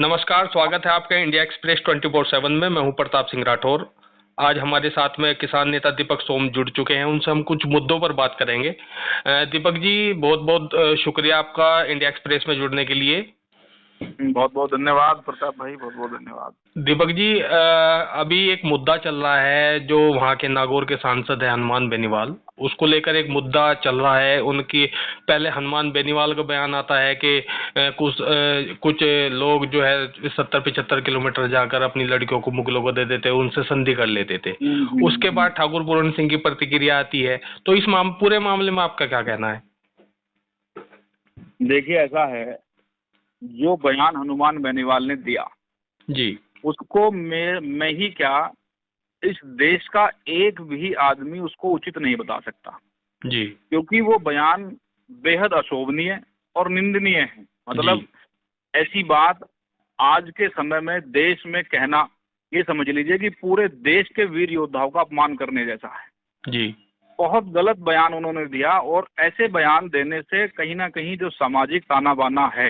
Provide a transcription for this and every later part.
नमस्कार, स्वागत है आपका इंडिया एक्सप्रेस 24/7 में। मैं हूं प्रताप सिंह राठौर। आज हमारे साथ में किसान नेता दीपक सोम जुड़ चुके हैं, उनसे हम कुछ मुद्दों पर बात करेंगे। दीपक जी, बहुत बहुत शुक्रिया आपका इंडिया एक्सप्रेस में जुड़ने के लिए। बहुत बहुत धन्यवाद प्रताप भाई, बहुत बहुत धन्यवाद। दीपक जी, अभी एक मुद्दा चल रहा है जो वहाँ के नागौर के सांसद है हनुमान बेनीवाल, उसको लेकर एक मुद्दा चल रहा है। उनकी पहले हनुमान बेनीवाल का बयान आता है कि कुछ लोग जो है 70-75 किलोमीटर जाकर अपनी लड़कियों को मुगलों को दे देते, उनसे संधि कर लेते थे। उसके बाद ठाकुर पूरन सिंह की प्रतिक्रिया आती है। तो इस पूरे मामले में आपका क्या कहना है? देखिए, ऐसा है, जो बयान हनुमान बेनीवाल ने दिया जी, उसको मैं ही क्या, इस देश का एक भी आदमी उसको उचित नहीं बता सकता जी, क्योंकि वो बयान बेहद अशोभनीय और निंदनीय है। मतलब ऐसी बात आज के समय में देश में कहना, ये समझ लीजिए कि पूरे देश के वीर योद्धाओं का अपमान करने जैसा है। जी, बहुत गलत बयान उन्होंने दिया और ऐसे बयान देने से कहीं ना कहीं जो सामाजिक ताना बाना है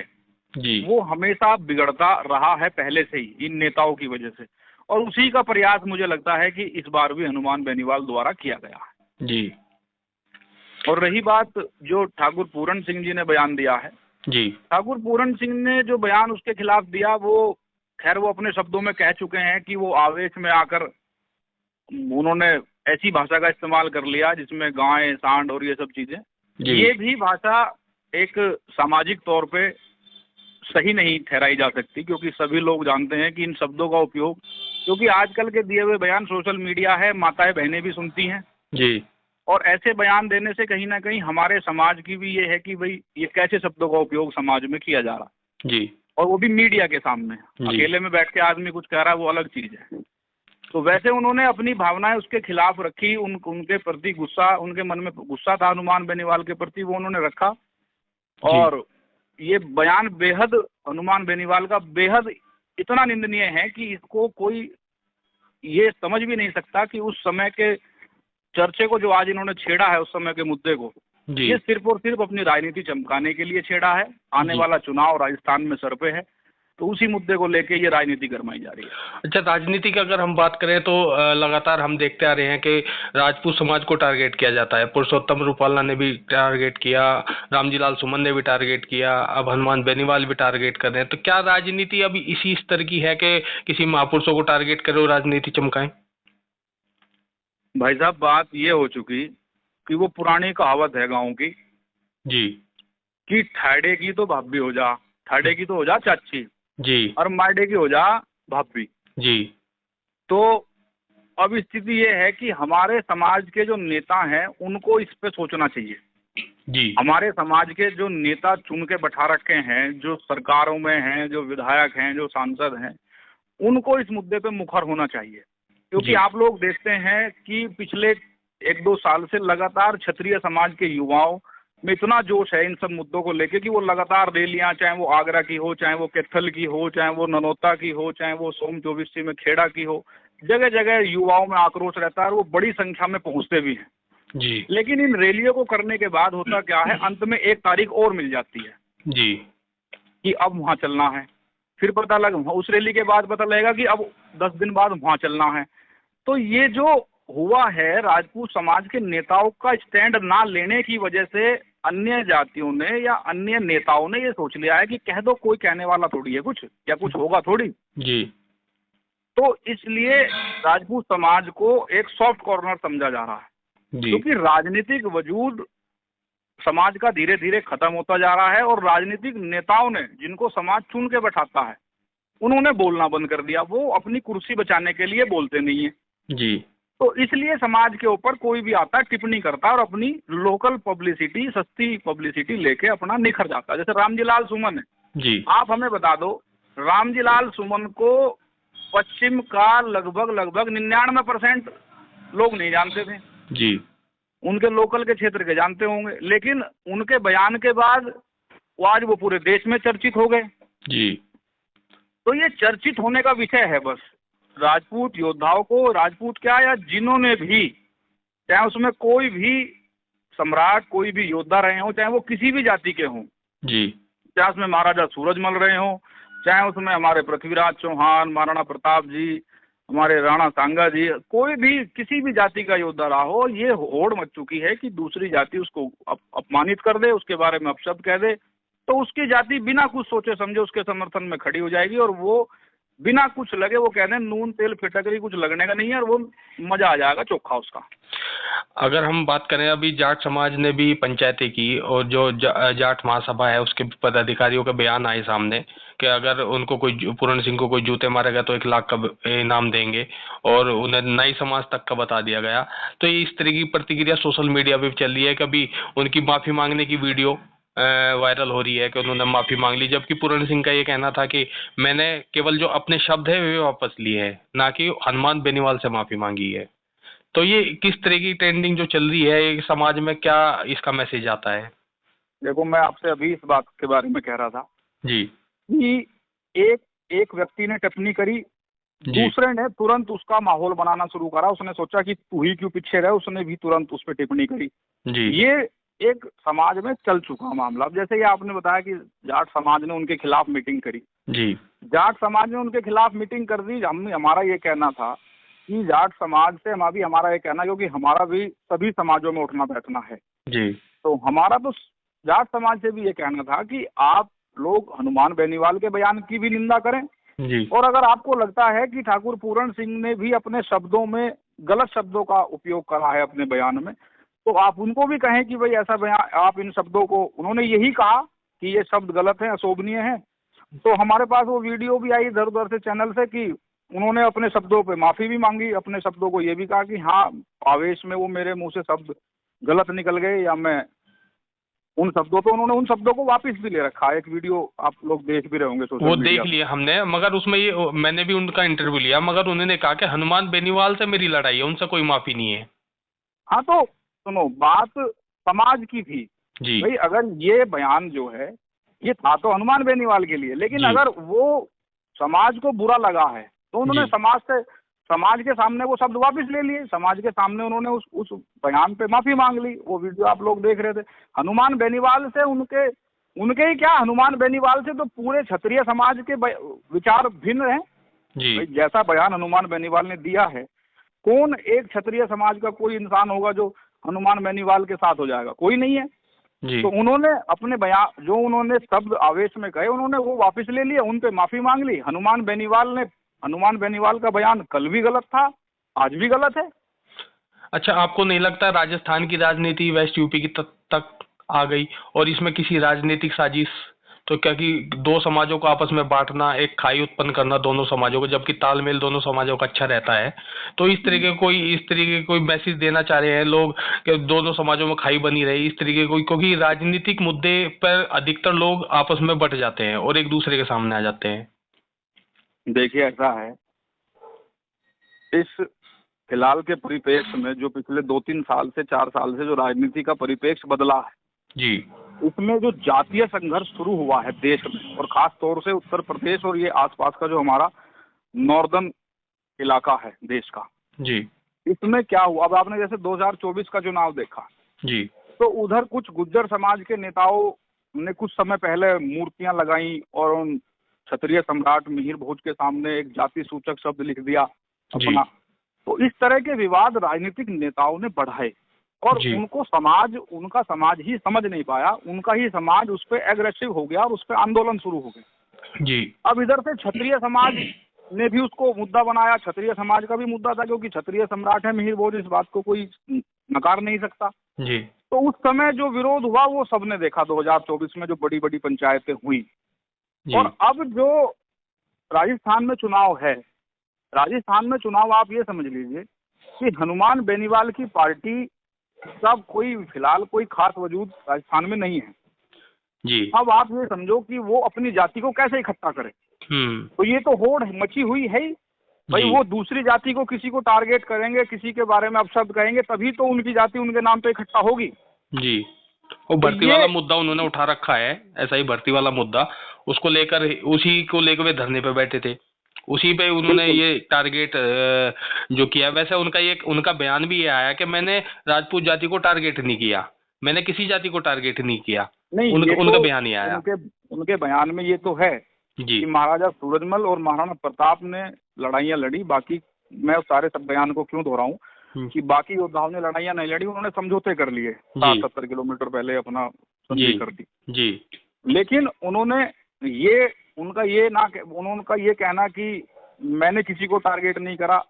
जी, वो हमेशा बिगड़ता रहा है पहले से ही इन नेताओं की वजह से, और उसी का प्रयास मुझे लगता है कि इस बार भी हनुमान बेनीवाल द्वारा किया गया है। जी, और रही बात जो ठाकुर पूरन सिंह जी ने बयान दिया है, जी, ठाकुर पूरन सिंह ने जो बयान उसके खिलाफ दिया, वो खैर वो अपने शब्दों में कह चुके हैं कि वो आवेश में आकर उन्होंने ऐसी भाषा का इस्तेमाल कर लिया जिसमें गाय सांड और ये सब चीजें, ये भी भाषा एक सामाजिक तौर पे सही नहीं ठहराई जा सकती, क्योंकि सभी लोग जानते हैं कि इन शब्दों का उपयोग, क्योंकि आजकल के दिए हुए बयान सोशल मीडिया है, माताएं बहनें भी सुनती हैं जी, और ऐसे बयान देने से कहीं ना कहीं हमारे समाज की भी ये है कि भाई ये कैसे शब्दों का उपयोग समाज में किया जा रहा है, जी, और वो भी मीडिया के सामने। अकेले में बैठ के आदमी कुछ कह रहा है वो अलग चीज है। तो वैसे उन्होंने अपनी भावनाएं उसके खिलाफ रखी, उनके प्रति गुस्सा, उनके मन में गुस्सा था हनुमान बेनीवाल के प्रति, वो उन्होंने रखा। और ये बयान बेहद, हनुमान बेनीवाल का बेहद इतना निंदनीय है कि इसको कोई ये समझ भी नहीं सकता कि उस समय के चर्चे को जो आज इन्होंने छेड़ा है, उस समय के मुद्दे को, ये सिर्फ और सिर्फ अपनी राजनीति चमकाने के लिए छेड़ा है। आने वाला चुनाव राजस्थान में सर पे है, तो उसी मुद्दे को लेके ये राजनीति गरमाई जा रही है। अच्छा, राजनीति की अगर हम बात करें तो लगातार हम देखते आ रहे हैं कि राजपूत समाज को टारगेट किया जाता है। पुरुषोत्तम रूपाला ने भी टारगेट किया, रामजी लाल सुमन ने भी टारगेट किया, अब हनुमान बेनीवाल भी टारगेट कर रहे हैं। तो क्या राजनीति अभी इसी स्तर की है कि किसी महापुरुषों को टारगेट करे और राजनीति चमकाएं? भाई साहब, बात ये हो चुकी कि वो पुरानी कहावत है गाँव की जी, कि ठाड़े की तो भाभी हो जा, ठाड़े की तो हो जा चाची जी, और मायडे की हो जा भाभी। जी, तो अब स्थिति ये है कि हमारे समाज के जो नेता हैं उनको इस पे सोचना चाहिए। जी, हमारे समाज के जो नेता चुन के बैठा रखे हैं, जो सरकारों में हैं, जो विधायक हैं, जो सांसद हैं, उनको इस मुद्दे पे मुखर होना चाहिए। क्योंकि आप लोग देखते हैं कि पिछले 1-2 साल से लगातार क्षत्रिय समाज के युवाओं में इतना जोश है इन सब मुद्दों को लेके कि वो लगातार रैलियां, चाहे वो आगरा की हो, चाहे वो कैथल की हो, चाहे वो ननौता की हो, चाहे वो सोम 24 में खेड़ा की हो, जगह जगह युवाओं में आक्रोश रहता है और वो बड़ी संख्या में पहुंचते भी हैं। जी, लेकिन इन रैलियों को करने के बाद होता क्या है, अंत में एक तारीख और मिल जाती है जी, कि अब वहां चलना है। फिर पता लग उस रैली के बाद पता लगेगा कि अब 10 दिन बाद वहां चलना है। तो ये जो हुआ है, राजपूत समाज के नेताओं का स्टैंड ना लेने की वजह से अन्य जातियों ने या अन्य नेताओं ने ये सोच लिया है कि कह दो, कोई कहने वाला थोड़ी है कुछ, या कुछ होगा थोड़ी। जी, तो इसलिए राजपूत समाज को एक सॉफ्ट कॉर्नर समझा जा रहा है, जी, क्योंकि राजनीतिक वजूद समाज का धीरे धीरे खत्म होता जा रहा है और राजनीतिक नेताओं ने, जिनको समाज चुन के बैठाता है, उन्होंने बोलना बंद कर दिया। वो अपनी कुर्सी बचाने के लिए बोलते नहीं है। जी, तो इसलिए समाज के ऊपर कोई भी आता है, टिप्पणी करता है और अपनी लोकल पब्लिसिटी, सस्ती पब्लिसिटी लेके अपना निखर जाता है। जैसे रामजी लाल सुमन है, जी, आप हमें बता दो, रामजी लाल सुमन को पश्चिम का लगभग 99% लोग नहीं जानते थे। जी, उनके लोकल के क्षेत्र के जानते होंगे, लेकिन उनके बयान के बाद वो आज वो पूरे देश में चर्चित हो गए। जी, तो ये चर्चित होने का विषय है बस। राजपूत योद्धाओं को, राजपूत क्या, या जिन्होंने भी, चाहे उसमें कोई भी सम्राट, कोई भी योद्धा रहे हों, चाहे वो किसी भी जाति के हों, जी, चाहे उसमें महाराजा सूरजमल रहे हों, चाहे उसमें हमारे पृथ्वीराज चौहान, महाराणा प्रताप जी, हमारे राणा सांगा जी, कोई भी किसी भी जाति का योद्धा रहा हो, ये होड़ मच चुकी है कि दूसरी जाति उसको अपमानित कर दे, उसके बारे में अपशब्द कह दे, तो उसकी जाति बिना कुछ सोचे समझे उसके समर्थन में खड़ी हो जाएगी, और वो बिना कुछ लगे, वो कहते हैं नून तेल फिटकरी, कुछ लगने का नहीं है, और वो मजा आ जाएगा चोखा उसका। अगर हम बात करें, अभी जाट समाज ने भी पंचायतें की, और जो जाट महासभा है उसके पदाधिकारियों के बयान आए सामने कि अगर उनको कोई पूर्ण सिंह को कोई जूते मारेगा तो 1 लाख का इनाम देंगे, और उन्हें नाई समाज तक का बता दिया गया। तो ये इस तरह की प्रतिक्रिया सोशल मीडिया पे चल रही है। कभी उनकी माफी मांगने की वीडियो वायरल हो रही है कि उन्होंने माफी मांग ली, जबकि पूर्ण सिंह का ये कहना था कि मैंने केवल जो अपने शब्द है वे वापस लिए हैं, ना कि हनुमान बेनीवाल से माफी मांगी है। तो ये किस तरह की ट्रेंडिंग जो चल रही है, ये समाज में क्या इसका मैसेज आता है? देखो, मैं आपसे अभी इस बात के बारे में कह रहा था जी कि एक व्यक्ति ने टिप्पणी करी, जी दूसरे ने तुरंत उसका माहौल बनाना शुरू करा, उसने सोचा कि तू ही क्यों पीछे रहे, उसने भी तुरंत उस पर टिप्पणी करी। जी ये एक समाज में चल चुका मामला। अब जैसे ये आपने बताया कि जाट समाज ने उनके खिलाफ मीटिंग करी, जी जाट समाज ने उनके खिलाफ मीटिंग कर दी। हमारा ये कहना था कि जाट समाज से हमारा ये कहना, क्योंकि हमारा भी सभी समाजों में उठना बैठना है, जी तो हमारा तो जाट समाज से भी ये कहना था कि आप लोग हनुमान बेनीवाल के बयान की भी निंदा करें, जी और अगर आपको लगता है कि ठाकुर पूरण सिंह ने भी अपने शब्दों में गलत शब्दों का उपयोग करा है अपने बयान में, तो आप उनको भी कहें कि भाई ऐसा बयान, आप इन शब्दों को, उन्होंने यही कहा कि ये शब्द गलत हैं, अशोभनीय हैं। तो हमारे पास वो वीडियो भी आई इधर उधर से चैनल से कि उन्होंने अपने शब्दों पे माफी भी मांगी, अपने शब्दों को ये भी कहा कि हाँ, आवेश में वो मेरे मुंह से शब्द गलत निकल गए, या मैं उन शब्दों पे, उन्होंने उन शब्दों को वापस भी ले रखा है। एक वीडियो आप लोग देख भी रहे होंगे सोशल वो मीडिया देख पे। लिया हमने, मगर उसमें ये मैंने भी उनका इंटरव्यू लिया, मगर उन्होंने कहा कि हनुमान बेनीवाल से मेरी लड़ाई है, उनसे कोई माफी नहीं है। हाँ, तो सुनो, बात समाज की थी जी भाई। अगर ये बयान जो है ये था तो हनुमान बेनीवाल के लिए, लेकिन जी अगर वो समाज को बुरा लगा है तो उन्होंने जी समाज के सामने वो शब्द वापस ले लिए, समाज के सामने उन्होंने उस बयान पे माफी मांग ली। वो वीडियो आप लोग देख रहे थे। हनुमान बेनीवाल से उनके उनके ही क्या, हनुमान बेनीवाल से तो पूरे क्षत्रिय समाज के विचार भिन्न हैं। जी भाई, जैसा बयान हनुमान बेनीवाल ने दिया है, कौन एक क्षत्रिय समाज का कोई इंसान होगा जो हनुमान बेनीवाल के साथ हो जाएगा? कोई नहीं है। जी तो उन्होंने अपने बयान, जो उन्होंने शब्द आवेश में कहे, उन्होंने वो वापस ले लिए, उन पे माफी मांग ली। हनुमान बेनीवाल का बयान कल भी गलत था, आज भी गलत है। अच्छा, आपको नहीं लगता राजस्थान की राजनीति वेस्ट यूपी की तक आ गई, और इसमें किसी राजनीतिक साजिश? तो क्या कि दो समाजों को आपस में बांटना, एक खाई उत्पन्न करना दोनों समाजों को, जबकि तालमेल दोनों समाजों का अच्छा रहता है। तो इस तरीके कोई मैसेज देना चाह रहे हैं लोग कि दोनों समाजों में खाई बनी रही, इस तरीके कोई, क्योंकि राजनीतिक मुद्दे पर अधिकतर लोग आपस में बट जाते हैं और एक दूसरे के सामने आ जाते हैं। देखिए, ऐसा है, इस फिलहाल के परिप्रेक्ष्य में जो पिछले 2-3 साल से 4 साल से जो राजनीति का परिप्रेक्ष्य बदला है, जी उसमें जो जातीय संघर्ष शुरू हुआ है देश में, और खास तौर से उत्तर प्रदेश और ये आसपास का जो हमारा नॉर्दर्न इलाका है देश का, जी इसमें क्या हुआ? अब आपने जैसे 2024 का चुनाव देखा, जी तो उधर कुछ गुज्जर समाज के नेताओं ने कुछ समय पहले मूर्तियां लगाई और उन क्षत्रिय सम्राट मिहिर भोज के सामने एक जाति सूचक शब्द लिख दिया अपना। तो इस तरह के विवाद राजनीतिक नेताओं ने बढ़ाए, और उनका समाज ही समझ नहीं पाया, उनका ही समाज उस पर एग्रेसिव हो गया और उस पर आंदोलन शुरू हो गया। जी अब इधर से क्षत्रिय समाज ने भी उसको मुद्दा बनाया, क्षत्रिय समाज का भी मुद्दा था, क्योंकि क्षत्रिय सम्राट है मिहिर भोज, इस बात को कोई नकार नहीं सकता। जी तो उस समय जो विरोध हुआ वो सबने देखा 2024 में, जो बड़ी बड़ी पंचायतें हुई। और अब जो राजस्थान में चुनाव है, राजस्थान में चुनाव आप ये समझ लीजिए कि हनुमान बेनीवाल की पार्टी का कोई फिलहाल कोई खास वजूद राजस्थान में नहीं है। जी अब आप ये समझो कि वो अपनी जाति को कैसे इकट्ठा करे। तो ये तो होड़ मची हुई है ही भाई। वो दूसरी जाति को, किसी को टारगेट करेंगे, किसी के बारे में अपशब्द कहेंगे, तभी तो उनकी जाति उनके नाम पे इकट्ठा होगी। जी वो भर्ती वाला मुद्दा उन्होंने उठा रखा है, ऐसा ही भर्ती वाला मुद्दा, उसको लेकर, उसी को लेकर वे धरने पे बैठे थे, उसी पे उन्होंने ये टारगेट जो किया। वैसे उनका बयान भी ये आया कि मैंने राजपूत जाति को टारगेट नहीं किया, मैंने किसी जाति को टारगेट नहीं किया। नहीं, उनका बयान ही आया। उनके बयान में ये तो है जी कि महाराजा सूरजमल और महाराणा प्रताप ने लड़ाइयाँ लड़ी। बाकी मैं उस सारे सब बयान को क्यों दोहराऊं कि बाकी योद्धाओं ने लड़ाइयाँ नहीं लड़ी, उन्होंने समझौते कर लिए, 60-70 किलोमीटर पहले अपना संधि कर दी। जी लेकिन उन्होंने उनका ये कहना कि मैंने किसी को टारगेट नहीं करा।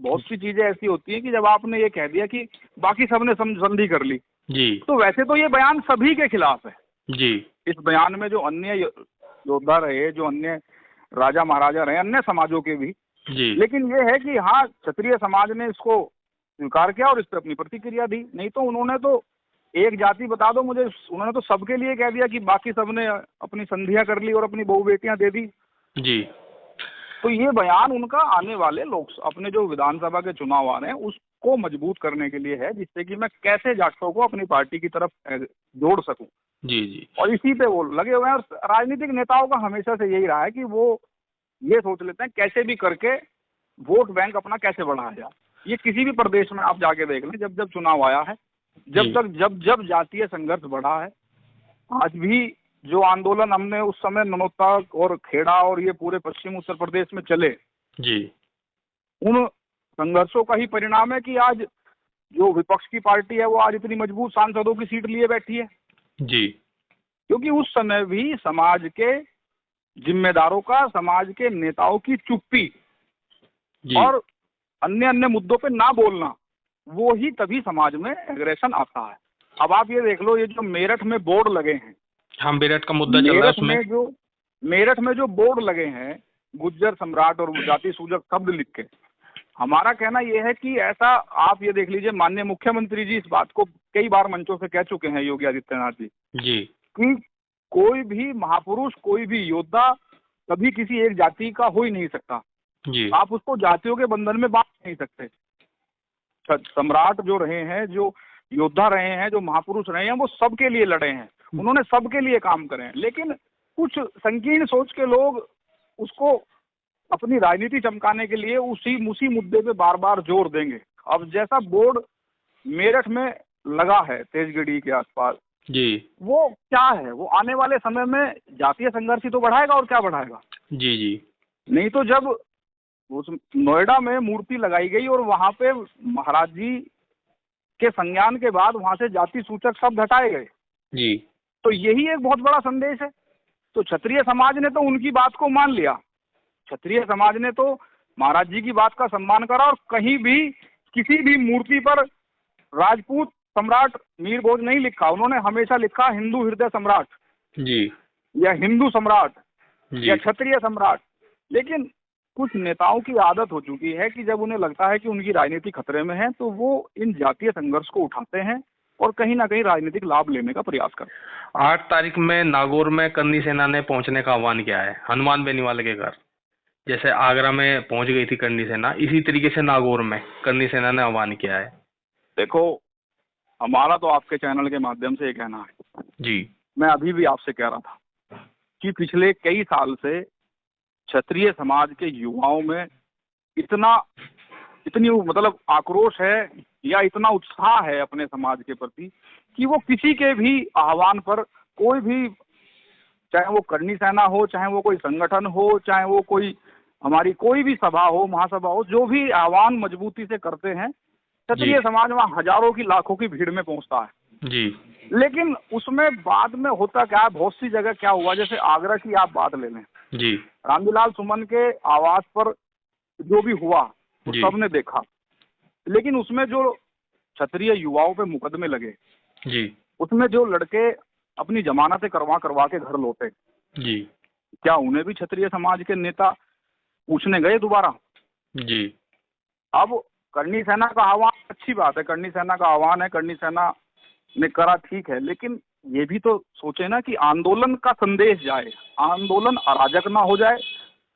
बहुत सी चीजें ऐसी होती हैं कि जब आपने ये कह दिया कि बाकी सबने संधि कर ली, जी तो वैसे तो ये बयान सभी के खिलाफ है। जी इस बयान में जो अन्य योद्धा रहे, जो अन्य राजा महाराजा रहे, अन्य समाजों के भी, जी लेकिन ये है कि हाँ, क्षत्रिय समाज ने इसको स्वीकार किया और इस पर अपनी प्रतिक्रिया दी। नहीं तो उन्होंने तो एक जाति बता दो मुझे, उन्होंने तो सबके लिए कह दिया कि बाकी सबने अपनी संधियां कर ली और अपनी बहू बेटियां दे दी। जी तो ये बयान उनका आने वाले अपने जो विधानसभा के चुनाव आ रहे हैं उसको मजबूत करने के लिए है, जिससे कि मैं कैसे जाटों को अपनी पार्टी की तरफ जोड़ सकूं। जी जी और इसी पे वो लगे हुए हैं। और राजनीतिक नेताओं का हमेशा से यही रहा है कि वो ये सोच लेते हैं कैसे भी करके वोट बैंक अपना कैसे बढ़ाया जाए। ये किसी भी प्रदेश में आप जाके देख लें, जब जब चुनाव आया है, जब जातीय संघर्ष बढ़ा है, आज भी जो आंदोलन हमने उस समय ननौता और खेड़ा और ये पूरे पश्चिम उत्तर प्रदेश में चले, जी उन संघर्षों का ही परिणाम है कि आज जो विपक्ष की पार्टी है वो आज इतनी मजबूत सांसदों की सीट लिए बैठी है। जी क्योंकि उस समय भी समाज के जिम्मेदारों का, समाज के नेताओं की चुप्पी जी और अन्य अन्य मुद्दों पे ना बोलना, वो ही तभी समाज में एग्रेशन आता है। अब आप ये देख लो, ये जो मेरठ में बोर्ड लगे हैं, हाँ मेरठ का मुद्दा चल रहा है उसमें। मेरठ में जो बोर्ड लगे हैं गुज्जर सम्राट और जाति सूचक शब्द लिख के, हमारा कहना यह है कि ऐसा आप ये देख लीजिए, माननीय मुख्यमंत्री जी इस बात को कई बार मंचों से कह चुके हैं, योगी आदित्यनाथ जी, जी कि कोई भी महापुरुष, कोई भी योद्धा कभी किसी एक जाति का हो ही नहीं सकता। जी आप उसको जातियों के बंधन में बांध नहीं सकते। सम्राट जो रहे हैं, जो योद्धा रहे हैं, जो महापुरुष रहे हैं, वो सबके लिए लड़े हैं, उन्होंने सबके लिए काम करे हैं। लेकिन कुछ संकीर्ण सोच के लोग उसको अपनी राजनीति चमकाने के लिए उसी मुद्दे पे बार बार जोर देंगे। अब जैसा बोर्ड मेरठ में लगा है तेजगढ़ी के आसपास, जी वो क्या है, वो आने वाले समय में जातीय संघर्ष ही तो बढ़ाएगा और क्या बढ़ाएगा। जी जी नहीं तो जब उस नोएडा में मूर्ति लगाई गई और वहां पे महाराज जी के संज्ञान के बाद वहां से जाति सूचक शब्द हटाए गए, जी तो यही एक बहुत बड़ा संदेश है। तो क्षत्रिय समाज ने तो उनकी बात को मान लिया, क्षत्रिय समाज ने तो महाराज जी की बात का सम्मान करा और कहीं भी किसी भी मूर्ति पर राजपूत सम्राट मीर भोज नहीं लिखा, उन्होंने हमेशा लिखा हिंदू हृदय सम्राट जी या हिंदू सम्राट जी या क्षत्रिय सम्राट। लेकिन कुछ नेताओं की आदत हो चुकी है कि जब उन्हें लगता है कि उनकी राजनीति खतरे में है, तो वो इन जातीय संघर्ष को उठाते हैं और कहीं ना कहीं राजनीतिक लाभ लेने का प्रयास करते हैं। 8 तारीख में नागौर में करनी सेना ने पहुंचने का आह्वान किया है हनुमान बेनीवाल के घर। जैसे आगरा में पहुंच गई थी करनी सेना, इसी तरीके से नागौर में करनी सेना ने आह्वान किया है। देखो, हमारा तो आपके चैनल के माध्यम से ये कहना है जी, मैं अभी भी आपसे कह रहा था कि पिछले कई साल से क्षत्रिय समाज के युवाओं में इतनी मतलब आक्रोश है या इतना उत्साह है अपने समाज के प्रति कि वो किसी के भी आह्वान पर, कोई भी, चाहे वो करनी सेना हो, चाहे वो कोई संगठन हो, चाहे वो कोई हमारी कोई भी सभा हो, महासभा हो, जो भी आह्वान मजबूती से करते हैं, क्षत्रिय समाज वहाँ हजारों की लाखों की भीड़ में पहुंचता है जी। लेकिन उसमें बाद में होता क्या है, बहुत सी जगह क्या हुआ, जैसे आगरा की आप बात ले लें जी, रामजीलाल सुमन के आवास पर जो भी हुआ वो जी। सबने देखा, लेकिन उसमें जो क्षत्रिय युवाओं पे मुकदमे लगे जी उसमें जो लड़के अपनी जमानतें करवा के घर लौटे, जी क्या उन्हें भी क्षत्रिय समाज के नेता पूछने गए दोबारा? जी अब करनी सेना का आह्वान अच्छी बात है, करनी सेना का आह्वान है, करनी सेना ने करा, ठीक है, लेकिन ये भी तो सोचे ना कि आंदोलन का संदेश जाए, आंदोलन अराजक ना हो जाए,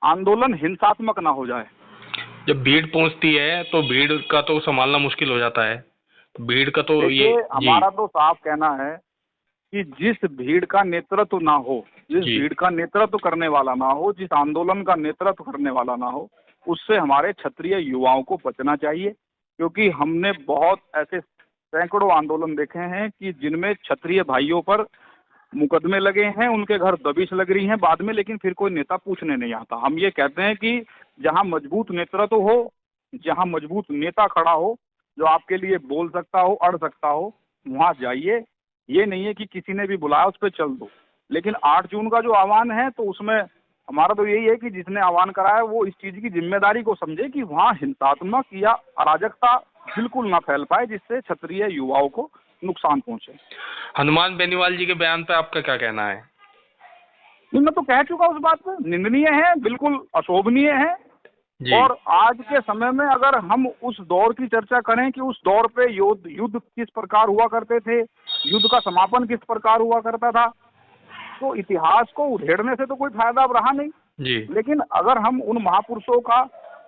आंदोलन हिंसात्मक ना हो जाए। जब भीड़ पहुंचती है तो भीड़ का तो संभालना मुश्किल हो जाता है, भीड़ का तो ये हमारा तो साफ कहना है कि जिस भीड़ का नेतृत्व ना हो, जिस भीड़ का नेतृत्व करने वाला ना हो, जिस आंदोलन का नेतृत्व करने वाला ना हो, उससे हमारे क्षत्रिय युवाओं को बचना चाहिए। क्योंकि हमने बहुत ऐसे सैकड़ों आंदोलन देखे हैं कि जिनमें क्षत्रिय भाइयों पर मुकदमे लगे हैं, उनके घर दबिश लग रही है बाद में, लेकिन फिर कोई नेता पूछने नहीं आता। हम ये कहते हैं कि जहाँ मजबूत नेतृत्व हो, जहाँ मजबूत नेता खड़ा हो, जो आपके लिए बोल सकता हो, अड़ सकता हो, वहाँ जाइए। ये नहीं है कि किसी ने भी बुलाया उस पर चल दो। लेकिन 8 जून का जो आह्वान है, तो उसमें हमारा तो यही है कि जिसने आह्वान कराया वो इस चीज की जिम्मेदारी को समझे कि वहाँ हिंसात्मक या अराजकता बिल्कुल ना फैल पाए, जिससे क्षत्रिय युवाओं को नुकसान पहुंचे। हनुमान बेनीवाल जी के बयान पे आपका क्या कहना है? मैं तो कह चुका उस बात पे, निंदनीय है, बिल्कुल अशोभनीय है। और आज के समय में अगर हम उस दौर की चर्चा करें कि उस दौर पे युद्ध किस प्रकार हुआ करते थे, युद्ध का समापन किस प्रकार हुआ करता था, तो इतिहास को उधेड़ने से तो कोई फायदा अब रहा नहीं जी। लेकिन अगर हम उन महापुरुषों का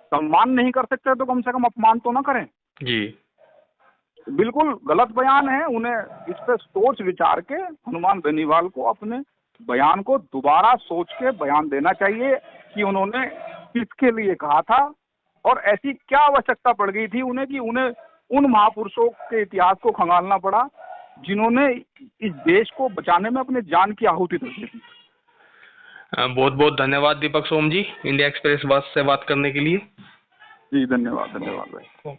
सम्मान नहीं कर सकते तो कम से कम अपमान तो ना करें। जी, बिल्कुल गलत बयान है। उन्हें इस पे सोच विचार के हनुमान बेनीवाल को अपने बयान को दोबारा सोच के बयान देना चाहिए कि उन्होंने किसके लिए कहा था और ऐसी क्या आवश्यकता पड़ गई थी उन्हें कि उन्हें उन महापुरुषों के इतिहास को खंगालना पड़ा जिन्होंने इस देश को बचाने में अपने जान की आहुति दे दी थी। बहुत बहुत धन्यवाद दीपक सोम जी, इंडिया एक्सप्रेस बस से बात करने के लिए। जी धन्यवाद भाई।